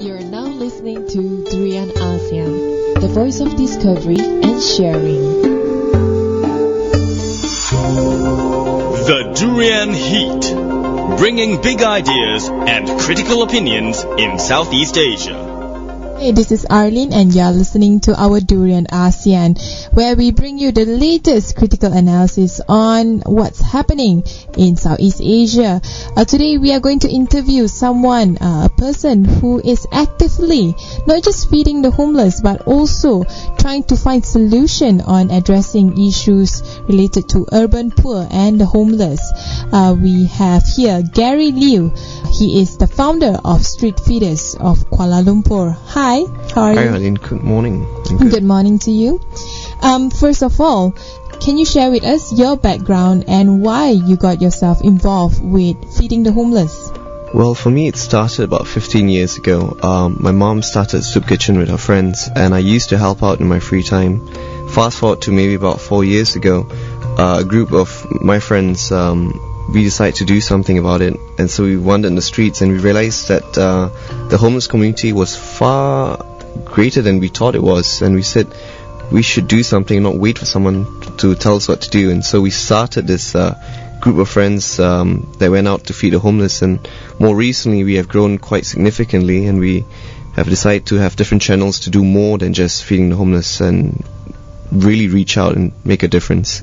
You're now listening to Durian ASEAN, the voice of discovery and sharing. The Durian Heat, bringing big ideas and critical opinions in Southeast Asia. Hey, this is Arlene and you're listening to our Durian ASEAN, where we bring you the latest critical analysis on what's happening in Southeast Asia. Today we are going to interview someone, a person who is actively not just feeding the homeless but also trying to find solution on addressing issues related to urban poor and the homeless. We have here Gary Liew. He is the founder of Street Feeders of Kuala Lumpur. Hi, how are you? Hi, Arlene. Good morning. Good morning to you. First of all, can you share with us your background and why you got yourself involved with feeding the homeless? Well, for me, it started about 15 years ago. My mom started a soup kitchen with her friends, and I used to help out in my free time. Fast forward to maybe about 4 years ago, a group of my friends, we decided to do something about it, and so we wandered in the streets, and we realized that the homeless community was far greater than we thought it was, and we said we should do something, not wait for someone to tell us what to do. And so we started this group of friends that went out to feed the homeless, and more recently we have grown quite significantly, and we have decided to have different channels to do more than just feeding the homeless and really reach out and make a difference.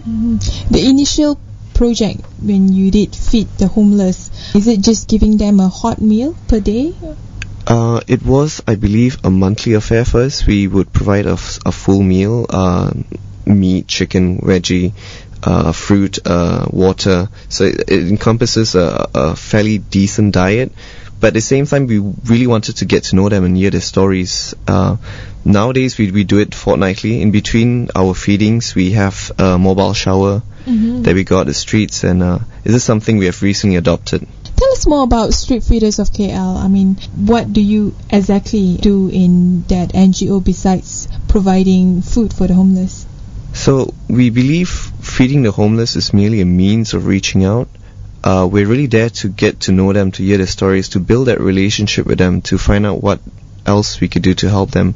The initial project when you did feed the homeless, is it just giving them a hot meal per day? It was, I believe, a monthly affair first. We would provide a full meal, meat, chicken, veggie, fruit, water. So it encompasses a fairly decent diet. But at the same time, we really wanted to get to know them and hear their stories. Nowadays, we do it fortnightly. In between our feedings, we have a mobile shower that we got at the streets, and this is something we have recently adopted. Tell us more about Street Feeders of KL. I mean, what do you exactly do in that NGO besides providing food for the homeless? So we believe feeding the homeless is merely a means of reaching out. We're really there to get to know them, to hear their stories, to build that relationship with them, to find out what else we could do to help them.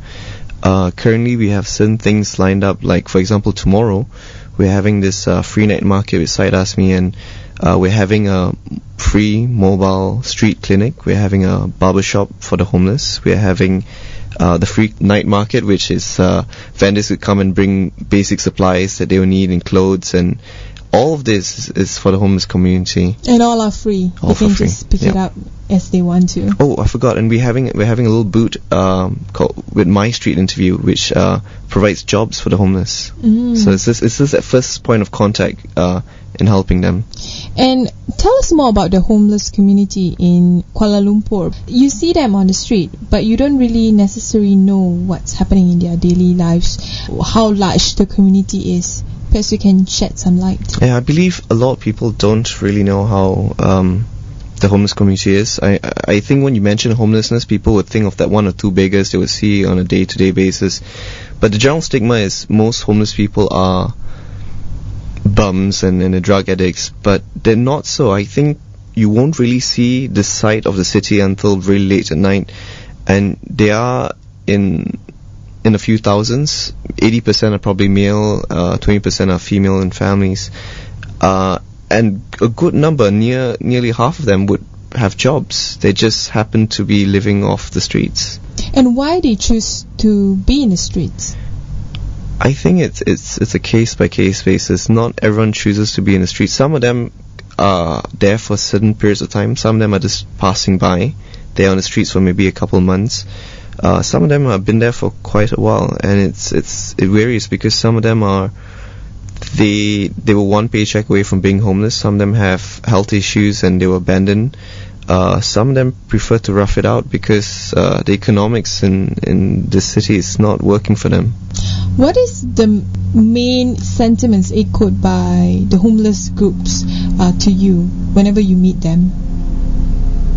Currently we have certain things lined up, like for example tomorrow we're having this free night market with Syed Asmi, and we're having a free mobile street clinic. We're having a barber shop for the homeless. We're having the free night market, which is vendors who come and bring basic supplies that they will need in clothes, and all of this is for the homeless community. And all are free. All they can free. Just pick it up as they want to. Oh, I forgot. And we're having a little booth called with My Street Interview, which provides jobs for the homeless. So it's just that first point of contact in helping them. And tell us more about the homeless community in Kuala Lumpur. You see them on the street, but you don't really necessarily know what's happening in their daily lives, how large the community is. Perhaps you can shed some light. Yeah, I believe a lot of people don't really know how the homeless community is. I think when you mention homelessness, people would think of that one or two beggars they would see on a day-to-day basis. But the general stigma is most homeless people are bums and drug addicts, but they're not so. I think you won't really see the side of the city until really late at night, and they are in a few thousands. 80% are probably male, 20% are female in families, and a good number, nearly half of them would have jobs. They just happen to be living off the streets. And why they choose to be in the streets? I think it's a case by case basis. Not everyone chooses to be in the streets. Some of them are there for certain periods of time. Some of them are just passing by. They're on the streets for maybe a couple of months. Some of them have been there for quite a while, and it varies because some of them they were one paycheck away from being homeless. Some of them have health issues and they were abandoned. Some of them prefer to rough it out because the economics in this city is not working for them. What is the main sentiments echoed by the homeless groups to you whenever you meet them?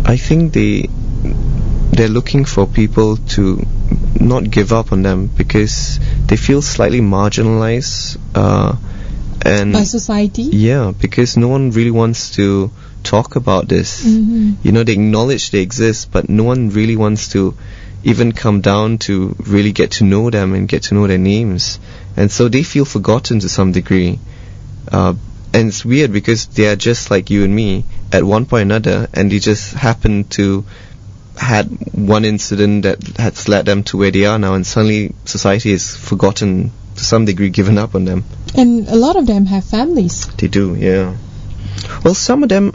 I think they're looking for people to not give up on them because they feel slightly marginalized and by society. Yeah, because no one really wants to talk about this. They acknowledge they exist, but no one really wants to even come down to really get to know them and get to know their names. And so they feel forgotten to some degree. And it's weird because they are just like you and me at one point or another, and they just happen to had one incident that has led them to where they are now, and suddenly society is forgotten to some degree, given up on them. And a lot of them have families. They do, yeah. Well, some of them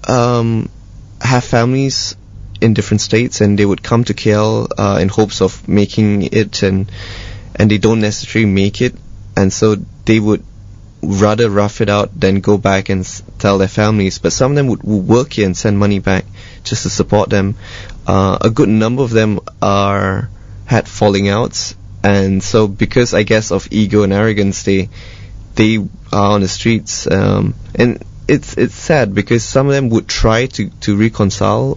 have families in different states, and they would come to KL in hopes of making it, and they don't necessarily make it, and so they would rather rough it out than go back and tell their families. But some of them would work here and send money back just to support them. A good number of them had falling outs, and so because I guess of ego and arrogance, they are on the streets, and it's sad because some of them would try to reconcile,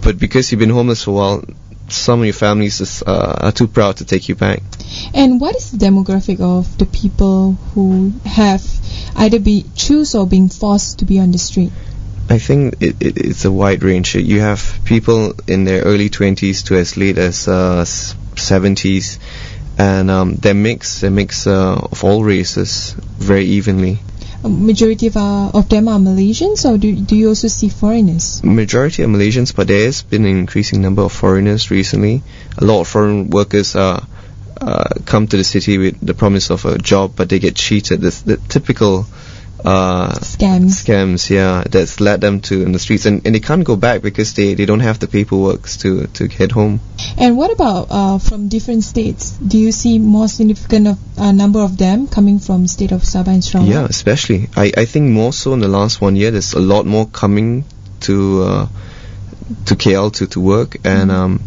but because you've been homeless for a while, some of your families just are too proud to take you back. And what is the demographic of the people who have either choose or being forced to be on the street? I think it's a wide range. You have people in their early 20s to as late as 70s, and they're mix of all races very evenly. Majority of them are Malaysians, or do you also see foreigners? Majority are Malaysians, but there has been an increasing number of foreigners recently. A lot of foreign workers come to the city with the promise of a job, but they get cheated. The typical scams, yeah, that's led them to in the streets, and they can't go back because they don't have the paperwork to head home. And what about from different states? Do you see more significant number of them coming from state of Sabah and Sarawak? Yeah, especially. I think more so in the last 1 year. There's a lot more coming to KL to work, and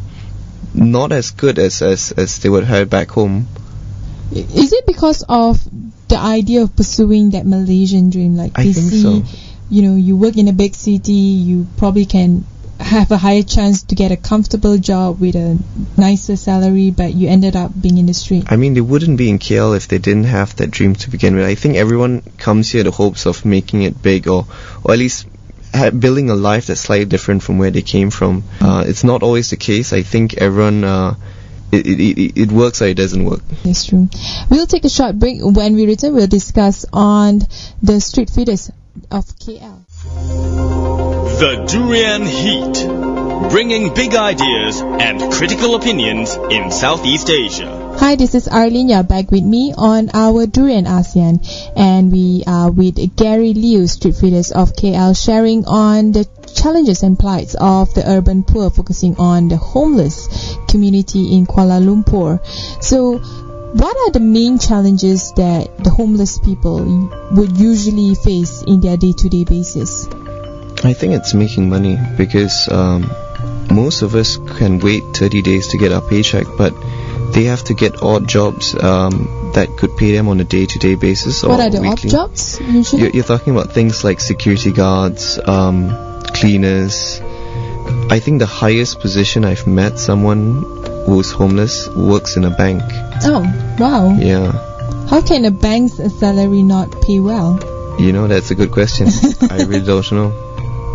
not as good as they would have back home. Is it because of the idea of pursuing that Malaysian dream? Like they see, so. You work in a big city, you probably can have a higher chance to get a comfortable job with a nicer salary, but you ended up being in the street. I mean, they wouldn't be in KL if they didn't have that dream to begin with. I think everyone comes here in the hopes of making it big, or at least building a life that's slightly different from where they came from. It's not always the case. I think everyone... It works or it doesn't work. That's true. We'll take a short break. When we return, we'll discuss on the street feeders of KL. The Durian Heat, bringing big ideas and critical opinions in Southeast Asia. Hi, this is Arlene. You're back with me on our Durian ASEAN, and we are with Gary Liew, street feeders of KL, sharing on the challenges and plights of the urban poor, focusing on the homeless community in Kuala Lumpur. So, what are the main challenges that the homeless people would usually face in their day-to-day basis? I think it's making money, because most of us can wait 30 days to get our paycheck, but they have to get odd jobs that could pay them on a day-to-day basis. What are the weekly. odd jobs usually? You're talking about things like security guards, cleaners. I think the highest position I've met someone who's homeless works in a bank. Oh, wow. Yeah. How can a bank's salary not pay well? That's a good question. I really don't know.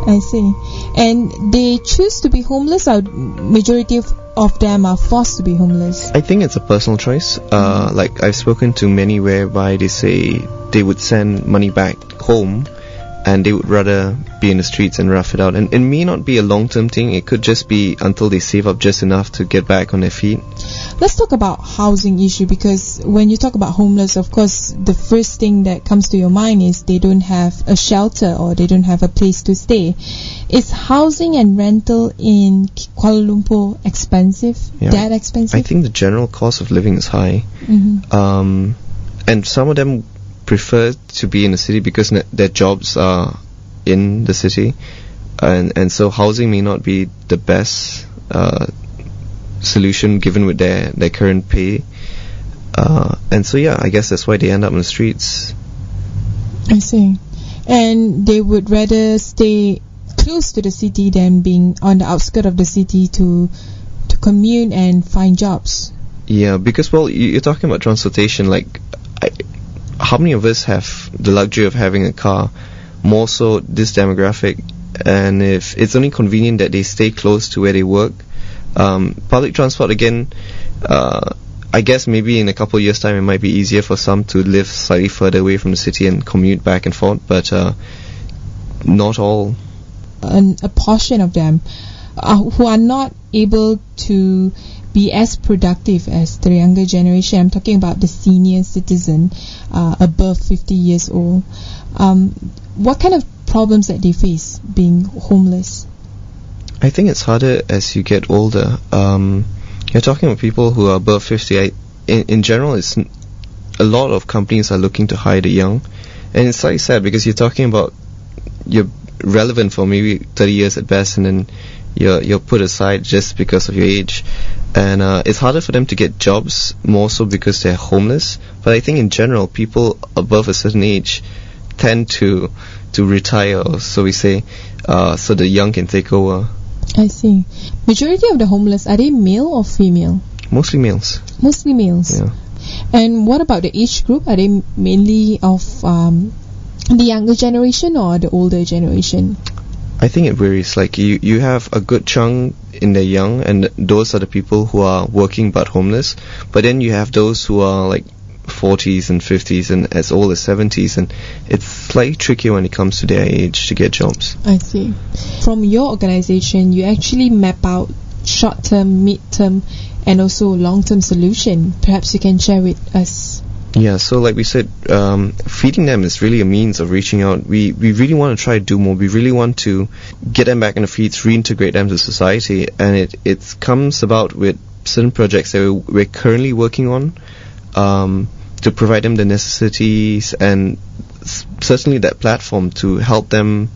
I see. And they choose to be homeless, or majority of them are forced to be homeless? I think it's a personal choice. Like I've spoken to many whereby they say they would send money back home, and they would rather be in the streets and rough it out. And it may not be a long-term thing. It could just be until they save up just enough to get back on their feet. Let's talk about housing issue, because when you talk about homeless, of course, the first thing that comes to your mind is they don't have a shelter or they don't have a place to stay. Is housing and rental in Kuala Lumpur expensive? Yeah. That expensive? I think the general cost of living is high. Mm-hmm. And some of them prefer to be in the city because their jobs are in the city, and so housing may not be the best solution given with their current pay, and so I guess that's why they end up on the streets. I see. And they would rather stay close to the city than being on the outskirts of the city to commute and find jobs. Yeah, because you're talking about transportation. Like, how many of us have the luxury of having a car? More so this demographic, and if it's only convenient that they stay close to where they work, Public transport, again, I guess maybe in a couple of years' time it might be easier for some to live slightly further away from the city and commute back and forth, but not all. A portion of them who are not able to be as productive as the younger generation. I'm talking about the senior citizen above 50 years old. What kind of problems that they face being homeless? I think it's harder as you get older. You're talking about people who are above 50. In general, it's a lot of companies are looking to hire the young, and it's slightly sad because you're talking about you're relevant for maybe 30 years at best, and then you're put aside just because of your age, and it's harder for them to get jobs, more so because they're homeless. But I think in general, people above a certain age tend to retire, so we say, so the young can take over. I see. Majority of the homeless, are they male or female? Mostly males. Mostly males. Yeah. And what about the age group? Are they mainly of the younger generation or the older generation? I think it varies. Like you have a good chunk in the young, and those are the people who are working but homeless. But then you have those who are like 40s and 50s and as old as 70s, and it's slightly trickier when it comes to their age to get jobs. I see. From your organization, you actually map out short-term, mid-term, and also long-term solution. Perhaps you can share with us. Yeah, so like we said, feeding them is really a means of reaching out. We really want to try to do more. We really want to get them back on the feet, reintegrate them to society, and it comes about with certain projects that we're currently working on, to provide them the necessities and certainly that platform to help them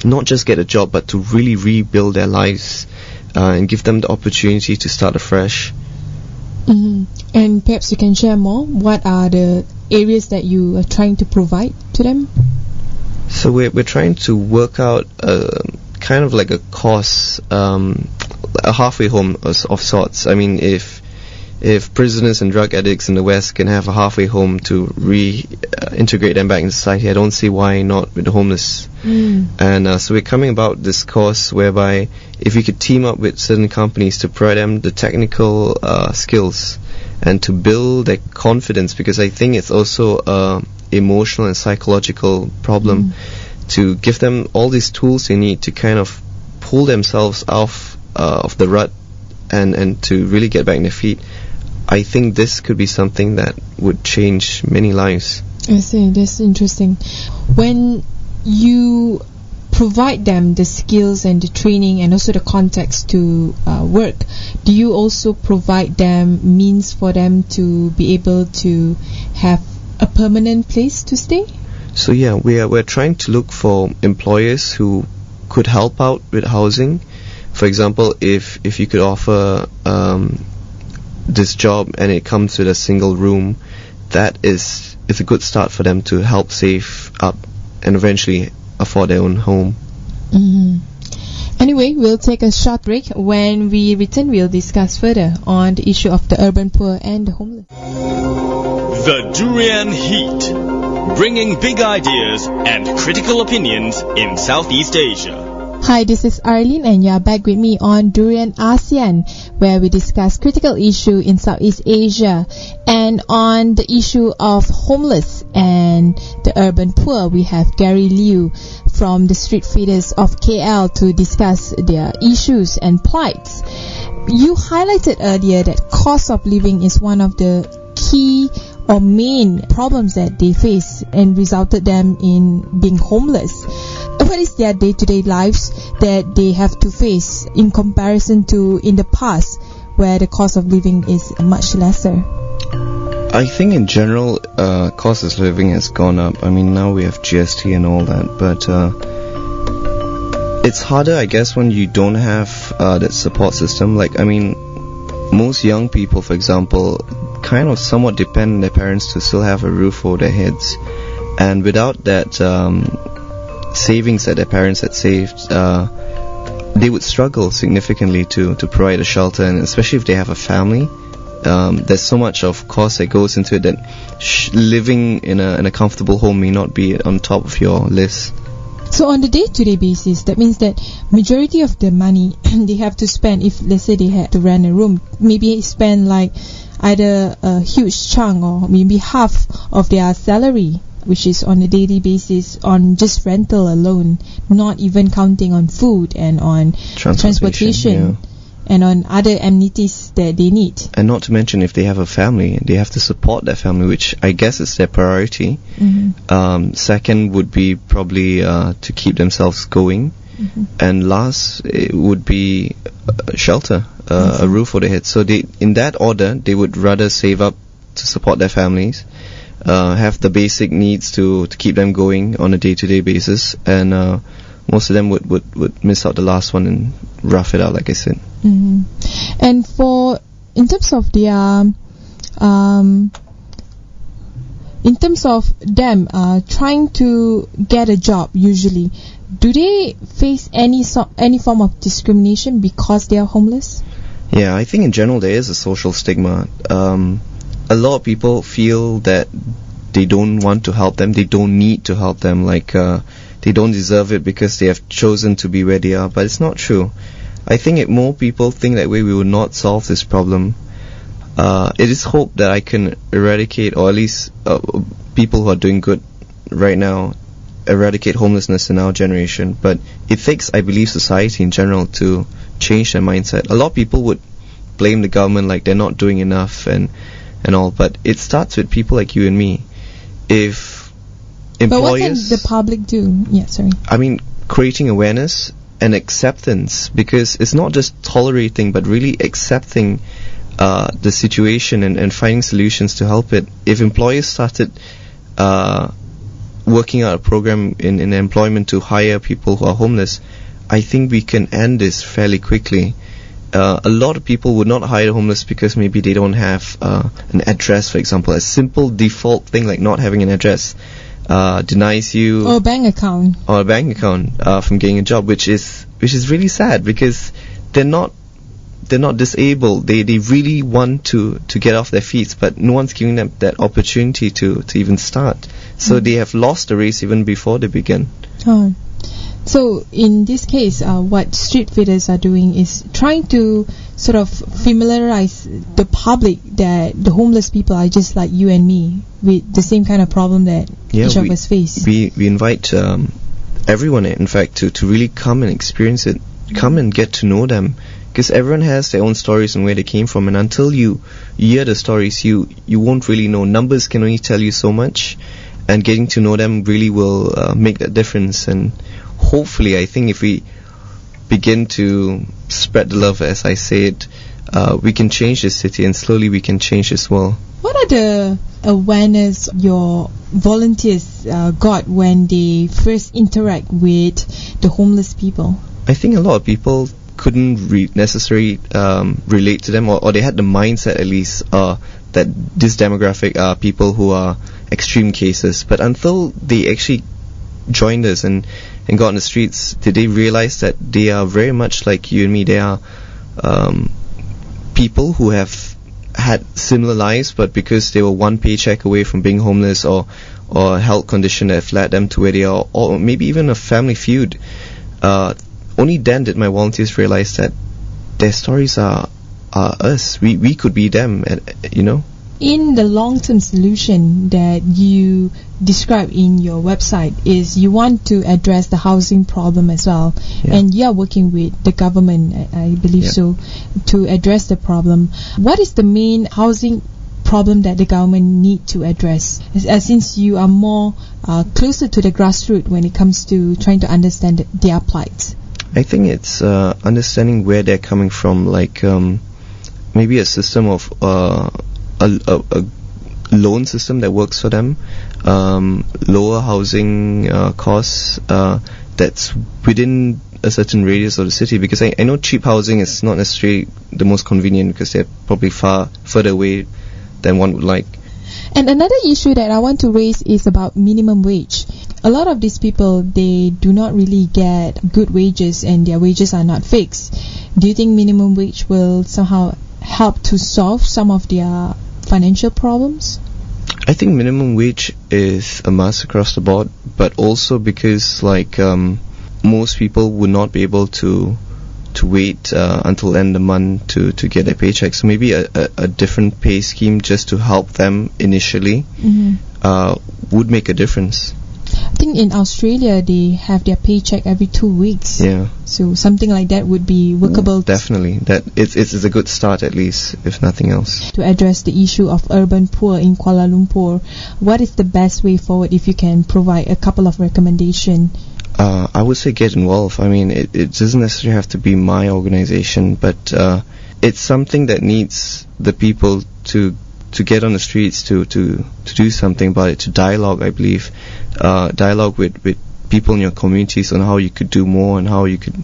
not just get a job but to really rebuild their lives, and give them the opportunity to start afresh. Mm-hmm. And perhaps you can share more. What are the areas that you are trying to provide to them? So we're trying to work out kind of like a course, a halfway home of sorts. I mean, if prisoners and drug addicts in the West can have a halfway home to reintegrate them back in society, I don't see why not with the homeless. And so we're coming about this course whereby if we could team up with certain companies to provide them the technical skills and to build their confidence, because I think it's also an emotional and psychological problem, to give them all these tools they need to kind of pull themselves off of the rut and to really get back on their feet. I think this could be something that would change many lives. I see, that's interesting. When you provide them the skills and the training and also the context to work, do you also provide them means for them to be able to have a permanent place to stay? So yeah, we're trying to look for employers who could help out with housing. For example, if you could offer this job and it comes with a single room, that is a good start for them to help save up and eventually afford their own home. Anyway, we'll take a short break. When we return, we'll discuss further on the issue of the urban poor and the homeless. The Durian Heat, bringing big ideas and critical opinions in Southeast Asia. Hi, this is Arlene and you're back with me on Durian ASEAN, where we discuss critical issue in Southeast Asia. And on the issue of homeless and the urban poor, we have Gary Liew from the Street Feeders of KL to discuss their issues and plights. You highlighted earlier that cost of living is one of the key or main problems that they face and resulted them in being homeless. What is their day-to-day lives that they have to face in comparison to in the past where the cost of living is much lesser? I think in general, cost of living has gone up. I mean, now we have GST and all that, but it's harder, I guess, when you don't have that support system. Like, I mean, most young people, for example, kind of somewhat depend on their parents to still have a roof over their heads, and without that savings that their parents had saved, they would struggle significantly to provide a shelter, and especially if they have a family. There's so much of cost that goes into it that living in a comfortable home may not be on top of your list. So on the day-to-day basis, that means that majority of the money they have to spend, if let's say they had to rent a room, maybe spend like either a huge chunk or maybe half of their salary, which is on a daily basis on just rental alone, not even counting on food and on transportation. And on other amenities that they need. And not to mention, if they have a family, they have to support their family, which I guess is their priority. Second would be probably to keep themselves going. And last, it would be shelter, a roof over their head. So they, in that order, they would rather save up to support their families, have the basic needs to keep them going on a day-to-day basis, and most of them would miss out the last one and rough it out, like I said. And for in terms of their in terms of them trying to get a job, usually do they face any form of discrimination because they are homeless? Yeah, I think in general there is a social stigma. A lot of people feel that they don't want to help them, they don't need to help them, like they don't deserve it because they have chosen to be where they are, but it's not true. I think if more people think that way, we will not solve this problem. It is hope that I can eradicate, or at least people who are doing good right now, eradicate homelessness in our generation. But it takes, I believe, society in general to change their mindset. A lot of people would blame the government like they're not doing enough and all, but it starts with people like you and me. If employers... But what can the public do? Yeah, sorry. I mean, creating awareness and acceptance, because it's not just tolerating but really accepting the situation and finding solutions to help it. If employers started working out a program in employment to hire people who are homeless, I think we can end this fairly quickly. A lot of people would not hire homeless because maybe they don't have an address, for example. A simple default thing like not having an address denies you or a bank account from getting a job, which is really sad, because they're not disabled. They really want to get off their feet, but no one's giving them that opportunity to even start. So they have lost the race even before they begin. So in this case, what street feeders are doing is trying to sort of familiarize the public that the homeless people are just like you and me, with the same kind of problem that each of us face. We invite everyone, in fact, to really come and experience it, come and get to know them, because everyone has their own stories and where they came from, and until you hear the stories, you won't really know. Numbers can only tell you so much, and getting to know them really will make that difference. And hopefully, I think if we begin to spread the love, as I said, we can change this city, and slowly we can change this world. What are the awareness your volunteers got when they first interact with the homeless people? I think a lot of people couldn't necessarily relate to them, or they had the mindset at least that this demographic are people who are extreme cases. But until they actually joined us and got on the streets, did they realize that they are very much like you and me. They are people who have had similar lives, but because they were one paycheck away from being homeless, or a health condition that have led them to where they are, or maybe even a family feud, only then did my volunteers realize that their stories are us. We could be them, you know. In the long-term solution that you describe in your website is you want to address the housing problem as well, and you are working with the government, I believe so, to address the problem. What is the main housing problem that the government need to address, since you are more closer to the grassroots when it comes to trying to understand their plight? I think it's understanding where they're coming from, like maybe a system of a loan system that works for them, lower housing costs that's within a certain radius of the city, because I know cheap housing is not necessarily the most convenient, because they're probably far further away than one would like. And another issue that I want to raise is about minimum wage. A lot of these people, they do not really get good wages, and their wages are not fixed. Do you think minimum wage will somehow help to solve some of their financial problems? I think minimum wage is a must across the board, but also because most people would not be able to wait until end of the month to get their paycheck. So maybe a different pay scheme just to help them initially would make a difference. I think in Australia they have their paycheck every 2 weeks. Yeah. So something like that would be workable. Definitely. That it's a good start, at least, if nothing else. To address the issue of urban poor in Kuala Lumpur, what is the best way forward if you can provide a couple of recommendations? I would say get involved. I mean, it doesn't necessarily have to be my organization, but it's something that needs the people to get on the streets to do something about it, to dialogue, I believe. Dialogue with people in your communities on how you could do more and how you could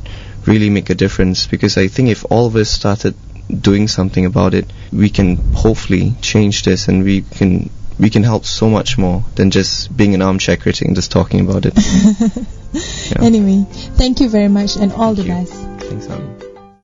really make a difference. Because I think if all of us started doing something about it, we can hopefully change this, and we can help so much more than just being an armchair critic and just talking about it. Anyway, thank you very much and all the best. Thanks, Arlene.